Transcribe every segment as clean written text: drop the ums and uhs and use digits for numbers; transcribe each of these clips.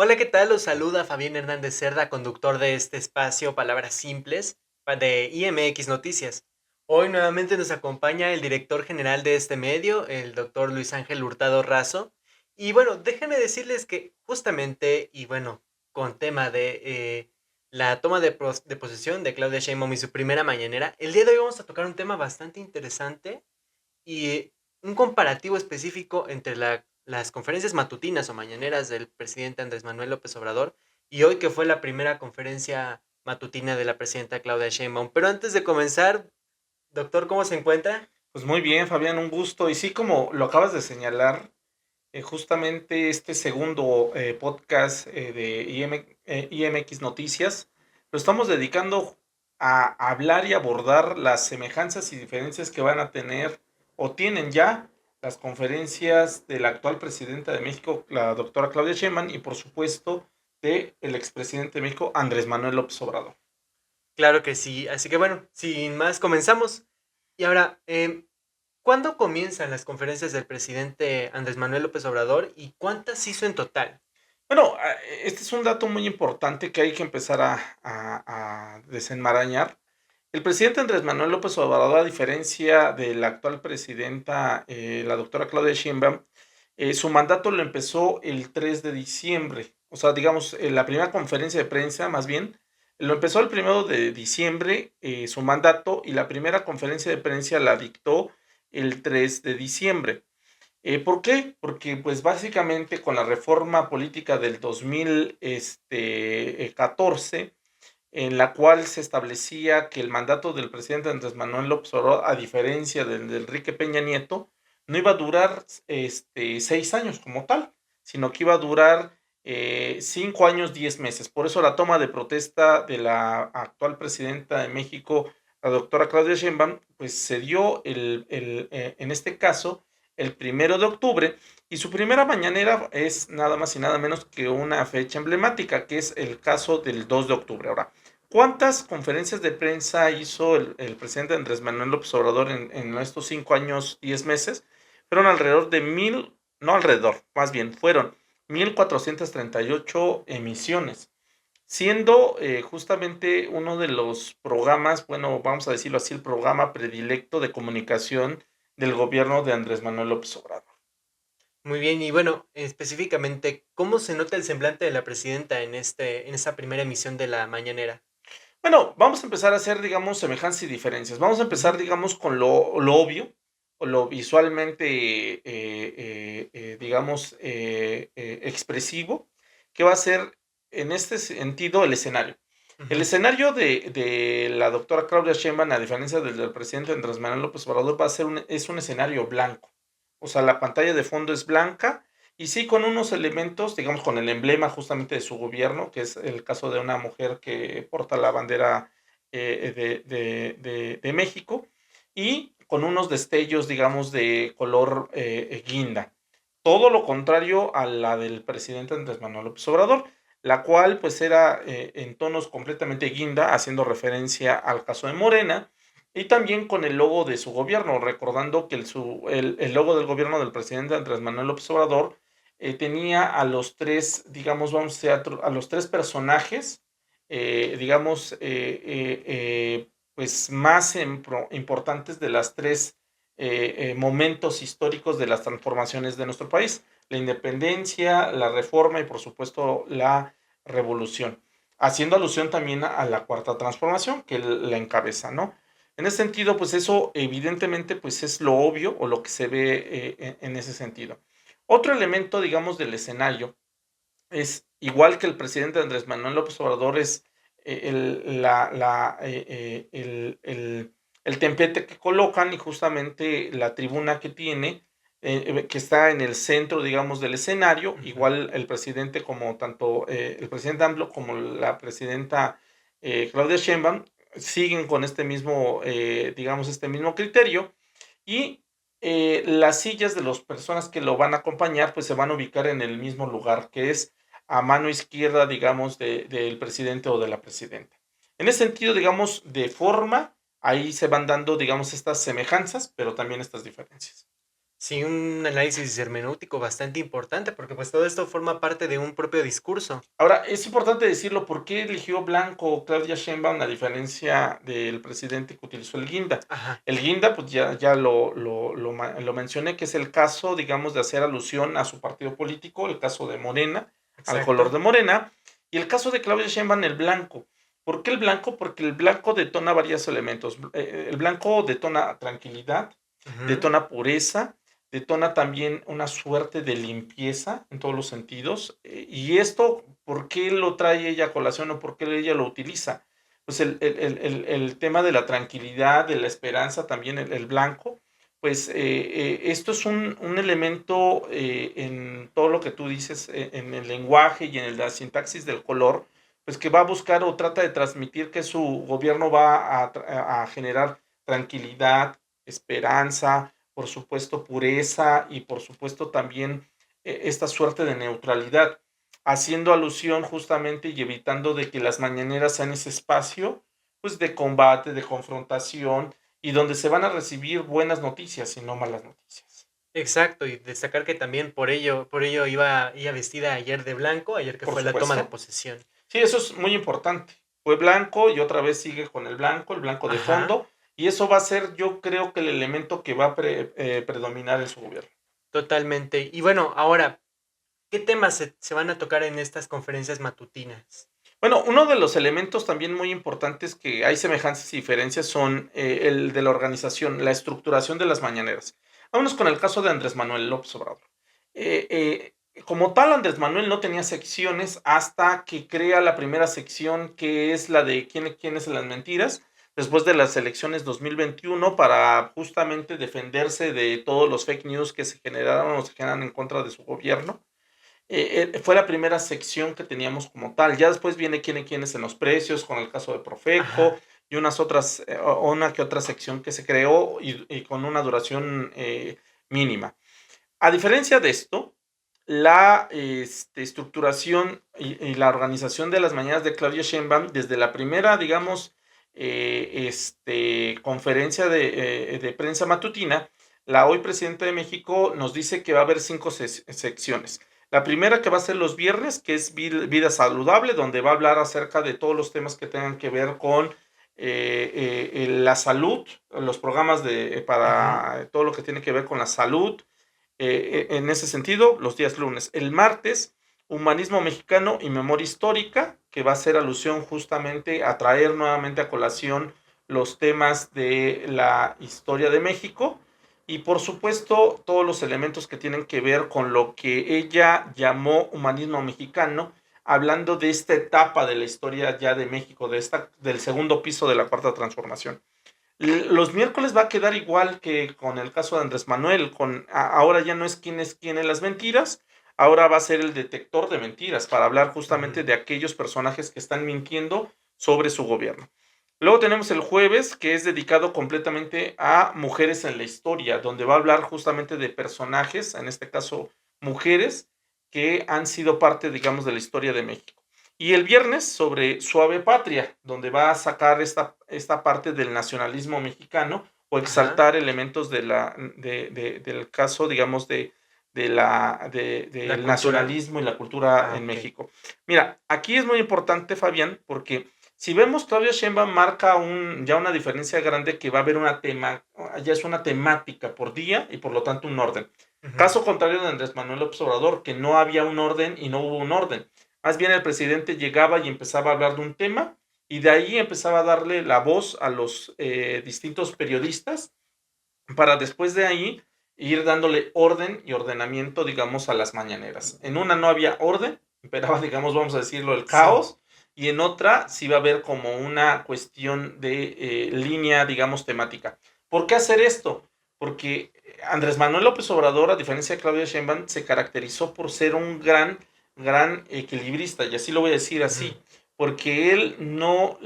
Hola, ¿qué tal? Los saluda Fabián Hernández Cerda, conductor de este espacio Palabras Simples de IMX Noticias. Hoy nuevamente nos acompaña el director general de este medio, el doctor Luis Ángel Hurtado Razo. Y bueno, déjenme decirles que justamente, y bueno, con tema de la toma de posesión de Claudia Sheinbaum y su primera mañanera, el día de hoy vamos a tocar un tema bastante interesante y un comparativo específico entre las conferencias matutinas o mañaneras del presidente Andrés Manuel López Obrador y hoy que fue la primera conferencia matutina de la presidenta Claudia Sheinbaum. Pero antes de comenzar, doctor, ¿cómo se encuentra? Pues muy bien, Fabián, un gusto. Y sí, como lo acabas de señalar, justamente este segundo podcast de IMX Noticias, lo estamos dedicando a hablar y abordar las semejanzas y diferencias que van a tener o tienen ya las conferencias de la actual presidenta de México, la doctora Claudia Sheinbaum, y por supuesto del expresidente de México, Andrés Manuel López Obrador. Claro que sí, así que bueno, sin más, comenzamos. Y ahora, ¿cuándo comienzan las conferencias del presidente Andrés Manuel López Obrador y cuántas hizo en total? Bueno, este es un dato muy importante que hay que empezar a desenmarañar. El presidente Andrés Manuel López Obrador, a diferencia de la actual presidenta, la doctora Claudia Sheinbaum, su mandato lo empezó el 3 de diciembre. O sea, digamos, la primera conferencia de prensa, más bien, lo empezó el 1 de diciembre, su mandato, y la primera conferencia de prensa la dictó el 3 de diciembre. ¿Por qué? Porque pues básicamente con la reforma política del 2014, en la cual se establecía que el mandato del presidente Andrés Manuel López Obrador, a diferencia del de Enrique Peña Nieto, no iba a durar 6 años como tal, sino que iba a durar 5 años, 10 meses. Por eso la toma de protesta de la actual presidenta de México, la doctora Claudia Sheinbaum, pues se dio en este caso el 1 de octubre, y su primera mañanera es nada más y nada menos que una fecha emblemática, que es el caso del 2 de octubre. Ahora, ¿cuántas conferencias de prensa hizo el presidente Andrés Manuel López Obrador en estos 5 años, 10 meses? Fueron alrededor de no alrededor, más bien, fueron 1438 emisiones, siendo justamente uno de los programas, bueno, vamos a decirlo así, el programa predilecto de comunicación del gobierno de Andrés Manuel López Obrador. Muy bien, y bueno, específicamente, ¿cómo se nota el semblante de la presidenta en esta primera emisión de la mañanera? Bueno, vamos a empezar a hacer, digamos, semejanzas y diferencias. Vamos a empezar, Ujú. digamos, con lo obvio, o lo visualmente, digamos, expresivo, que va a ser, en este sentido, el escenario. El Ujú. escenario de la doctora Claudia Sheinbaum, a diferencia del presidente Andrés Manuel López Obrador, es un escenario blanco. O sea, la pantalla de fondo es blanca, y sí, con unos elementos, digamos, con el emblema justamente de su gobierno, que es el caso de una mujer que porta la bandera de México, y con unos destellos, digamos, de color guinda. Todo lo contrario a la del presidente Andrés Manuel López Obrador, la cual pues era en tonos completamente guinda, haciendo referencia al caso de Morena, y también con el logo de su gobierno, recordando que el logo del gobierno del presidente Andrés Manuel López Obrador tenía a los tres, digamos, vamos a los tres personajes, digamos, pues más importantes de las tres momentos históricos de las transformaciones de nuestro país: la independencia, la reforma y por supuesto la revolución, haciendo alusión también a la cuarta transformación que la encabeza, ¿no? En ese sentido, pues eso evidentemente pues es lo obvio o lo que se ve en ese sentido. Otro elemento, digamos, del escenario es, igual que el presidente Andrés Manuel López Obrador, es el templete que colocan, y justamente la tribuna que tiene, que está en el centro, digamos, del escenario. Ujú. Igual el presidente, como tanto el presidente AMLO como la presidenta Claudia Sheinbaum, siguen con este mismo, digamos, este mismo criterio, y las sillas de las personas que lo van a acompañar, pues se van a ubicar en el mismo lugar, que es a mano izquierda, digamos, del presidente o de la presidenta. En ese sentido, digamos, de forma, ahí se van dando, digamos, estas semejanzas, pero también estas diferencias. Sí, un análisis hermenéutico bastante importante, porque pues todo esto forma parte de un propio discurso. Ahora, es importante decirlo, ¿por qué eligió blanco Claudia Sheinbaum a diferencia del presidente que utilizó el guinda? Ajá, El guinda, pues ya lo mencioné, que es el caso, digamos, de hacer alusión a su partido político, el caso de Morena, al color exacto. de Morena, y el caso de Claudia Sheinbaum, el blanco. ¿Por qué el blanco? Porque el blanco detona varios elementos. El blanco detona tranquilidad, Ujú. detona pureza, detona también una suerte de limpieza en todos los sentidos. Y esto, ¿por qué lo trae ella a colación o por qué ella lo utiliza? Pues el tema de la tranquilidad, de la esperanza, también el blanco, pues esto es un elemento en todo lo que tú dices, en el lenguaje y en la sintaxis del color, pues que va a buscar o trata de transmitir que su gobierno va a generar tranquilidad, esperanza, por supuesto pureza y por supuesto también esta suerte de neutralidad, haciendo alusión justamente y evitando de que las mañaneras sean ese espacio pues de combate, de confrontación y donde se van a recibir buenas noticias y no malas noticias. Exacto, y destacar que también por ello iba ella vestida ayer de blanco, ayer que Por fue la toma de supuesto. posesión. Sí, eso es muy importante. Fue blanco y otra vez sigue con el blanco de Ajá, fondo, y eso va a ser yo creo que el elemento que va a predominar en su gobierno. totalmente. Y bueno, ahora, ¿qué temas se van a tocar en estas conferencias matutinas? Bueno, uno de los elementos también muy importantes que hay semejanzas y diferencias son el de la organización, la estructuración de las mañaneras. Vámonos con el caso de Andrés Manuel López Obrador. Como tal, Andrés Manuel no tenía secciones hasta que crea la primera sección, que es la de quién es las mentiras, después de las elecciones 2021, para justamente defenderse de todos los fake news que se generaron o se generan en contra de su gobierno. Fue la primera sección que teníamos como tal. Ya después viene quiénes en los precios, con el caso de Profeco Ajá, y unas otras, una que otra sección que se creó y con una duración mínima. A diferencia de esto, la estructuración y la organización de las mañanas de Claudia Sheinbaum, desde la primera, digamos, conferencia de prensa matutina, la hoy presidenta de México nos dice que va a haber 5 secciones. La primera que va a ser los viernes, que es vida saludable, donde va a hablar acerca de todos los temas que tengan que ver con la salud, los programas ujú, para todo lo que tiene que ver con la salud, en ese sentido, los días lunes. El martes, Humanismo Mexicano y Memoria Histórica, que va a hacer alusión justamente a traer nuevamente a colación los temas de la historia de México y por supuesto todos los elementos que tienen que ver con lo que ella llamó humanismo mexicano, hablando de esta etapa de la historia ya de México, del segundo piso de la cuarta transformación. Los miércoles va a quedar igual que con el caso de Andrés Manuel, ahora ya no es quién en las mentiras, ahora va a ser el detector de mentiras para hablar justamente ujú. de aquellos personajes que están mintiendo sobre su gobierno. Luego tenemos el jueves, que es dedicado completamente a mujeres en la historia, donde va a hablar justamente de personajes, en este caso mujeres, que han sido parte, digamos, de la historia de México. Y el viernes sobre Suave Patria, donde va a sacar esta parte del nacionalismo mexicano o Ajá, exaltar elementos del caso, digamos, la del cultura. nacionalismo y la cultura Ah, en ok. México. Mira, aquí es muy importante, Fabián, porque si vemos, Claudia Sheinbaum marca ya una diferencia grande que va a haber ya es una temática por día y por lo tanto un orden. Ujú. Caso contrario de Andrés Manuel López Obrador, que no había un orden y no hubo un orden. Más bien el presidente llegaba y empezaba a hablar de un tema y de ahí empezaba a darle la voz a los distintos periodistas para después de ahí ir dándole orden y ordenamiento, digamos, a las mañaneras. En una no había orden, imperaba, digamos, vamos a decirlo, el Sí, caos, y en otra sí va a haber como una cuestión de línea, digamos, temática. ¿Por qué hacer esto? Porque Andrés Manuel López Obrador, a diferencia de Claudia Sheinbaum, se caracterizó por ser un gran equilibrista, y así lo voy a decir ujú, así, porque él no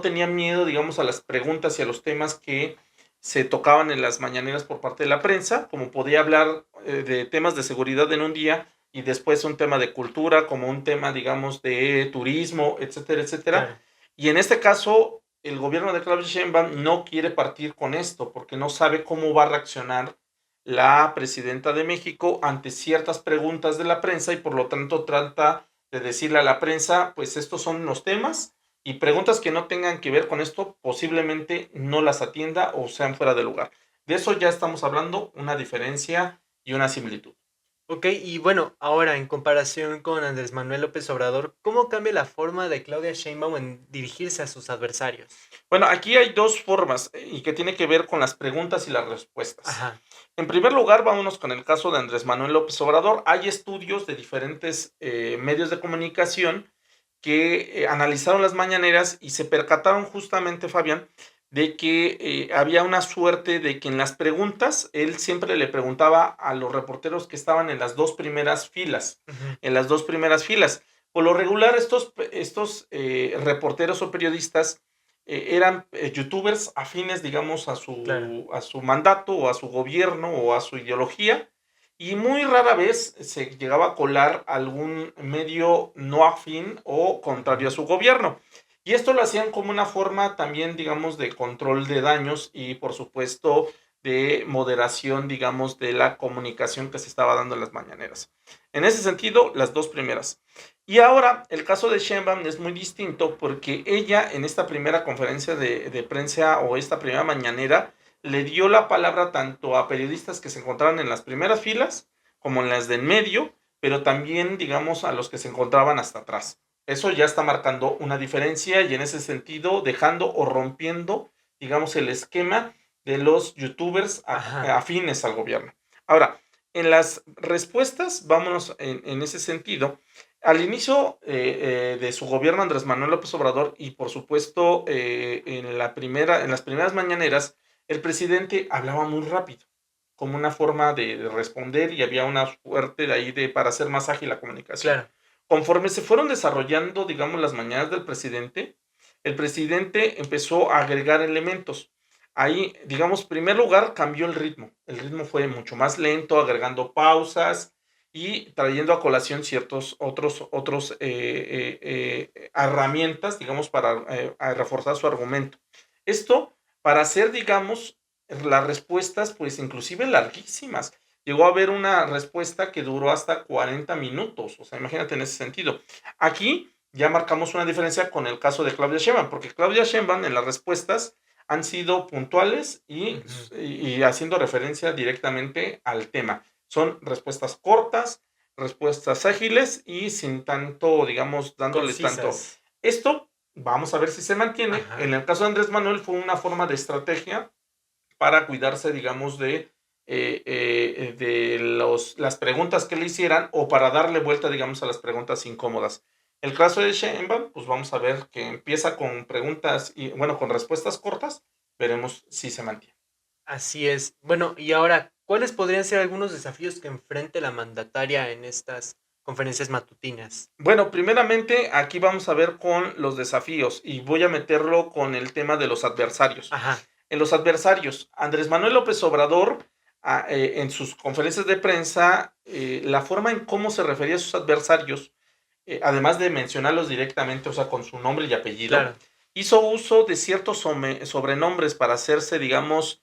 tenía miedo, digamos, a las preguntas y a los temas que se tocaban en las mañaneras por parte de la prensa, como podía hablar de temas de seguridad en un día y después un tema de cultura, como un tema, digamos, de turismo, etcétera, etcétera. claro. Y en este caso, el gobierno de Claudia Sheinbaum no quiere partir con esto porque no sabe cómo va a reaccionar la presidenta de México ante ciertas preguntas de la prensa y por lo tanto trata de decirle a la prensa, pues estos son los temas y preguntas que no tengan que ver con esto posiblemente no las atienda o sean fuera de lugar. De eso ya estamos hablando, una diferencia y una similitud. Ok, y bueno, ahora en comparación con Andrés Manuel López Obrador, ¿cómo cambia la forma de Claudia Sheinbaum en dirigirse a sus adversarios? Bueno, aquí hay dos formas y que tiene que ver con las preguntas y las respuestas. Ajá, En primer lugar, vámonos con el caso de Andrés Manuel López Obrador. Hay estudios de diferentes medios de comunicación que analizaron las mañaneras y se percataron justamente, Fabián, de que había una suerte de que en las preguntas él siempre le preguntaba a los reporteros que estaban en las dos primeras filas, ujú, en las dos primeras filas. Por lo regular, estos reporteros o periodistas eran youtubers afines, digamos, claro, a su mandato o a su gobierno o a su ideología y muy rara vez se llegaba a colar algún medio no afín o contrario a ujú, su gobierno. Y esto lo hacían como una forma también, digamos, de control de daños y, por supuesto, de moderación, digamos, de la comunicación que se estaba dando en las mañaneras. En ese sentido, las dos primeras. Y ahora, el caso de Sheinbaum es muy distinto porque ella en esta primera conferencia de prensa o esta primera mañanera le dio la palabra tanto a periodistas que se encontraban en las primeras filas como en las de en medio, pero también, digamos, a los que se encontraban hasta atrás. Eso ya está marcando una diferencia y en ese sentido dejando o rompiendo, digamos, el esquema de los youtubers ajá, afines al gobierno. Ahora, en las respuestas, vámonos en ese sentido. Al inicio de su gobierno, Andrés Manuel López Obrador, y por supuesto en las primeras mañaneras, el presidente hablaba muy rápido, como una forma de responder y había una suerte de ahí para hacer más ágil la comunicación. claro, Conforme se fueron desarrollando, digamos, las mañanas del presidente, el presidente empezó a agregar elementos. Ahí, digamos, en primer lugar, cambió el ritmo. El ritmo fue mucho más lento, agregando pausas y trayendo a colación ciertos otros herramientas, digamos, para a reforzar su argumento. Esto para hacer, digamos, las respuestas, pues inclusive larguísimas. Llegó a haber una respuesta que duró hasta 40 minutos, o sea, imagínate en ese sentido. Aquí ya marcamos una diferencia con el caso de Claudia Sheinbaum, porque Claudia Sheinbaum en las respuestas han sido puntuales ujú, y haciendo referencia directamente al tema. Son respuestas cortas, respuestas ágiles y sin tanto, digamos, dándole tanto. concisas, Esto, vamos a ver si se mantiene. En ajá. el caso de Andrés Manuel fue una forma de estrategia para cuidarse, digamos, las preguntas que le hicieran o para darle vuelta, digamos, a las preguntas incómodas. El caso de Sheinbaum, pues vamos a ver que empieza con preguntas y, bueno, con respuestas cortas, veremos si se mantiene. Así es. Bueno, y ahora, ¿cuáles podrían ser algunos desafíos que enfrente la mandataria en estas conferencias matutinas? Bueno, primeramente aquí vamos a ver con los desafíos y voy a meterlo con el tema de los adversarios. Ajá, En los adversarios, Andrés Manuel López Obrador, en sus conferencias de prensa, la forma en cómo se refería a sus adversarios, además de mencionarlos directamente, o sea, con su nombre y apellido, claro. hizo uso de ciertos sobrenombres para hacerse, digamos,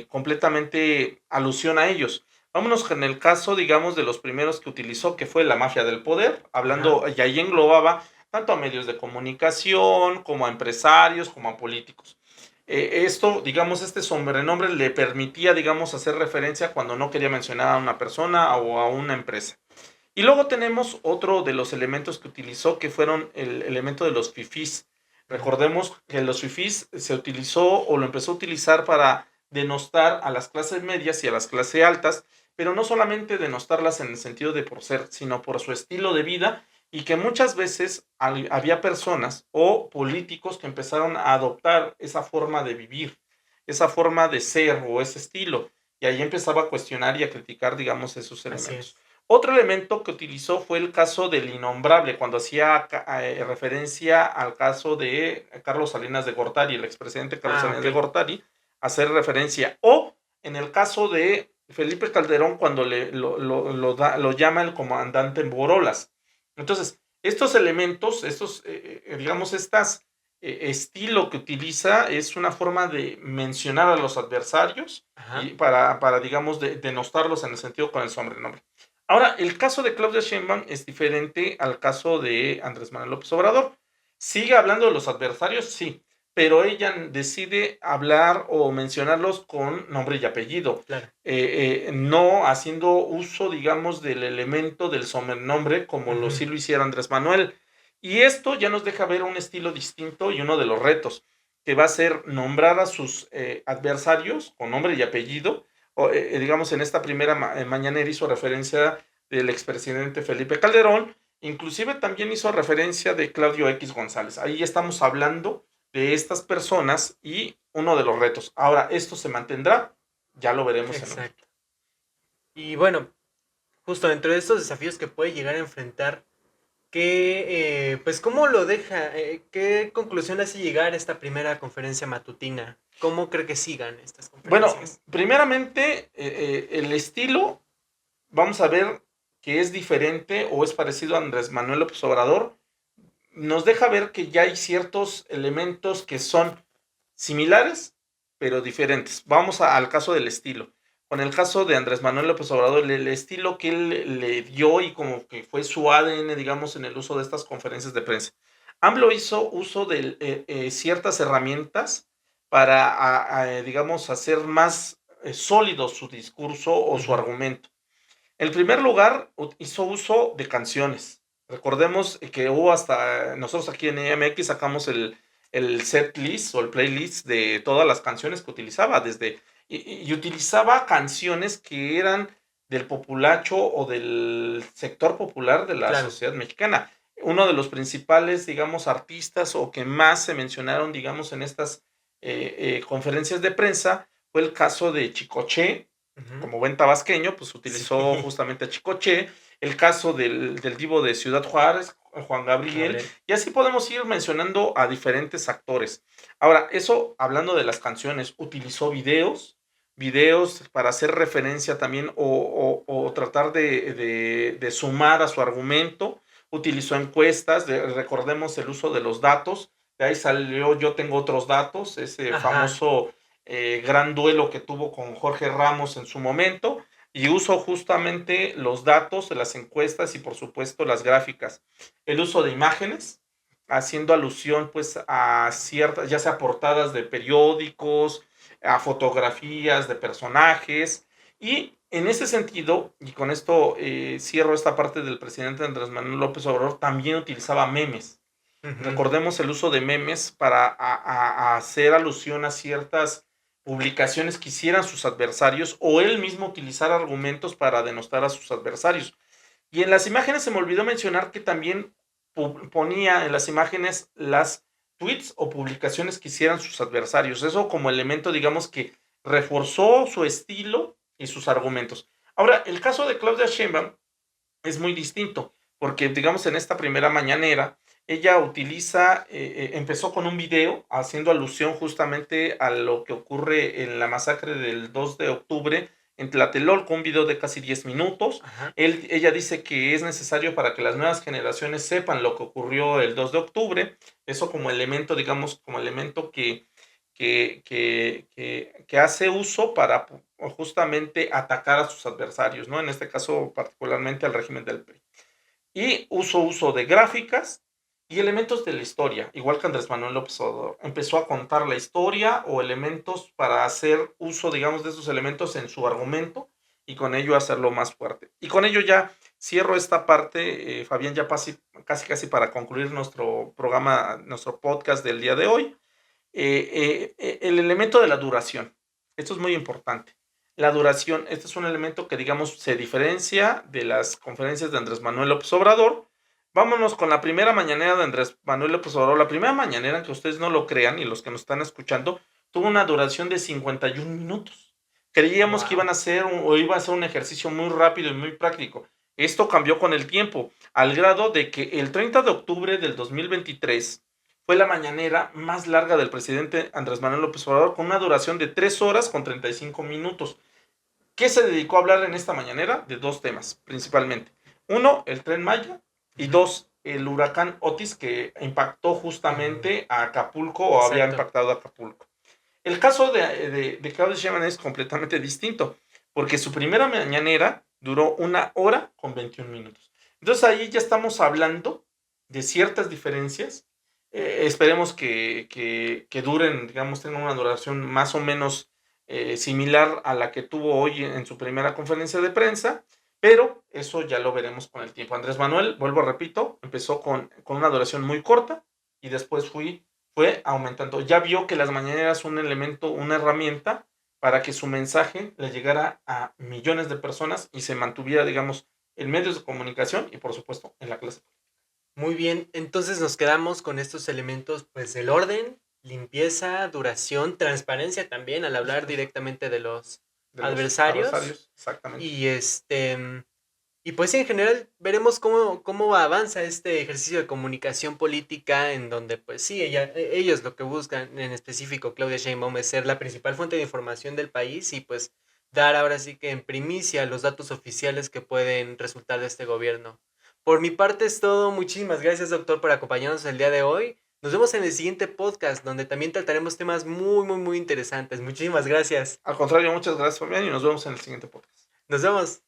completamente alusión a ellos. Vámonos con el caso, digamos, de los primeros que utilizó, que fue la mafia del poder, Ajá, hablando, y ahí englobaba tanto a medios de comunicación, como a empresarios, como a políticos. Esto, digamos, este sobrenombre le permitía, digamos, hacer referencia cuando no quería mencionar a una persona o a una empresa. Y luego tenemos otro de los elementos que utilizó, que fueron el elemento de los fifís. ujú, Recordemos que los fifís se utilizó o lo empezó a utilizar para denostar a las clases medias y a las clases altas, pero no solamente denostarlas en el sentido de por ser, sino por su estilo de vida y que muchas veces había personas o políticos que empezaron a adoptar esa forma de vivir, esa forma de ser o ese estilo. Y ahí empezaba a cuestionar y a criticar, digamos, esos así elementos. es. Otro elemento que utilizó fue el caso del innombrable, cuando hacía referencia al caso de Carlos Salinas de Gortari, el expresidente Carlos Ah, Salinas de ok. Gortari, hacer referencia. O en el caso de Felipe Calderón, cuando lo llama el comandante Borolas. Entonces, estos elementos, digamos, estas estilo que utiliza es una forma de mencionar a los adversarios Ajá. y para digamos, denostarlos en el sentido con el sobrenombre. Ahora, el caso de Claudia Sheinbaum es diferente al caso de Andrés Manuel López Obrador. Sigue hablando de los adversarios, sí, pero ella decide hablar o mencionarlos con nombre y apellido, Claro. no haciendo uso, digamos, del elemento del sobrenombre como sí lo hiciera Andrés Manuel. Y esto ya nos deja ver un estilo distinto y uno de los retos, que va a ser nombrar a sus adversarios con nombre y apellido. O, digamos, en esta primera mañanera hizo referencia del expresidente Felipe Calderón, inclusive también hizo referencia de Claudio X González. Ahí estamos hablando de estas personas y uno de los retos. Ahora, ¿esto se mantendrá? Ya lo veremos en un momento. Exacto. Y bueno, justo dentro de estos desafíos que puede llegar a enfrentar, pues, ¿cómo lo deja? ¿Qué conclusión le hace llegar esta primera conferencia matutina? ¿Cómo cree que sigan estas Bueno, conferencias? primeramente, el estilo, vamos a ver que es diferente o es parecido a Andrés Manuel López Obrador. Nos deja ver que ya hay ciertos elementos que son similares, pero diferentes. Vamos al caso del estilo. Con el caso de Andrés Manuel López Obrador, el estilo que él le dio y como que fue su ADN, digamos, en el uso de estas conferencias de prensa. AMLO hizo uso de ciertas herramientas para, digamos, hacer más sólido su discurso o su argumento. En primer lugar, hizo uso de canciones. Recordemos que hubo hasta, nosotros aquí en EMX sacamos el set list o el playlist de todas las canciones que utilizaba, y utilizaba canciones que eran del populacho o del sector popular de la Claro. sociedad mexicana. Uno de los principales, digamos, artistas o que más se mencionaron, digamos, en estas conferencias de prensa fue el caso de Chicoche, como buen tabasqueño, pues utilizó justamente a Chicoche, el caso del Divo de Ciudad Juárez, Juan Gabriel, y así podemos ir mencionando a diferentes actores. Ahora, eso hablando de las canciones, utilizó videos para hacer referencia también o tratar de sumar a su argumento, utilizó encuestas, recordemos el uso de los datos, de ahí salió Yo Tengo Otros Datos, ese famoso gran duelo que tuvo con Jorge Ramos en su momento, y uso justamente los datos de las encuestas y por supuesto las gráficas. El uso de imágenes, haciendo alusión pues a ciertas, ya sea portadas de periódicos, a fotografías de personajes, y en ese sentido, y con esto cierro esta parte del presidente Andrés Manuel López Obrador, también utilizaba memes. Recordemos el uso de memes para hacer alusión a ciertas publicaciones que hicieran sus adversarios o él mismo utilizar argumentos para denostar a sus adversarios. Y en las imágenes se me olvidó mencionar que también ponía en las imágenes las tweets o publicaciones que hicieran sus adversarios. Eso como elemento, digamos, que reforzó su estilo y sus argumentos. Ahora, el caso de Claudia Sheinbaum es muy distinto, porque digamos en esta primera mañanera, ella empezó con un video haciendo alusión justamente a lo que ocurre en la masacre del 2 de octubre en Tlatelolco, un video de casi 10 minutos. Ella dice que es necesario para que las nuevas generaciones sepan lo que ocurrió el 2 de octubre, eso como elemento, digamos, como elemento que hace uso para justamente atacar a sus adversarios, ¿no? En este caso, particularmente al régimen del PRI. Y uso de gráficas y elementos de la historia, igual que Andrés Manuel López Obrador. Empezó a contar la historia o elementos para hacer uso, digamos, de esos elementos en su argumento y con ello hacerlo más fuerte. Y con ello ya cierro esta parte, Fabián, ya casi para concluir nuestro programa, nuestro podcast del día de hoy. El elemento de la duración. Esto es muy importante. La duración, este es un elemento que, digamos, se diferencia de las conferencias de Andrés Manuel López Obrador. Vámonos con la primera mañanera de Andrés Manuel López Obrador. La primera mañanera, aunque ustedes no lo crean y los que nos están escuchando, tuvo una duración de 51 minutos. Creíamos que iba a ser un ejercicio muy rápido y muy práctico. Esto cambió con el tiempo, al grado de que el 30 de octubre del 2023 fue la mañanera más larga del presidente Andrés Manuel López Obrador, con una duración de 3 horas con 35 minutos. ¿Qué se dedicó a hablar en esta mañanera? De dos temas, principalmente. Uno, el Tren Maya, y dos, el huracán Otis que impactó justamente a Acapulco o había Exacto. impactado a Acapulco. El caso de Claudia Sheinbaum es completamente distinto, porque su primera mañanera duró 1 hora con 21 minutos. Entonces ahí ya estamos hablando de ciertas diferencias. Esperemos que duren, digamos, tengan una duración más o menos similar a la que tuvo hoy en su primera conferencia de prensa, pero eso ya lo veremos con el tiempo. Andrés Manuel, vuelvo, repito, empezó con una duración muy corta y después fue aumentando. Ya vio que las mañaneras son un elemento, una herramienta para que su mensaje le llegara a millones de personas y se mantuviera, digamos, en medios de comunicación y, por supuesto, en la clase. Muy bien, entonces nos quedamos con estos elementos, pues del orden, limpieza, duración, transparencia también al hablar directamente de los De los adversarios adversarios, exactamente. y y pues sí, en general veremos cómo avanza este ejercicio de comunicación política en donde pues sí, ellos lo que buscan en específico, Claudia Sheinbaum, es ser la principal fuente de información del país y pues dar ahora sí que en primicia los datos oficiales que pueden resultar de este gobierno. Por mi parte es todo, muchísimas gracias doctor por acompañarnos el día de hoy. Nos vemos en el siguiente podcast donde también trataremos temas muy interesantes. Muchísimas gracias. Al contrario, muchas gracias, Fabián, y nos vemos en el siguiente podcast. Nos vemos.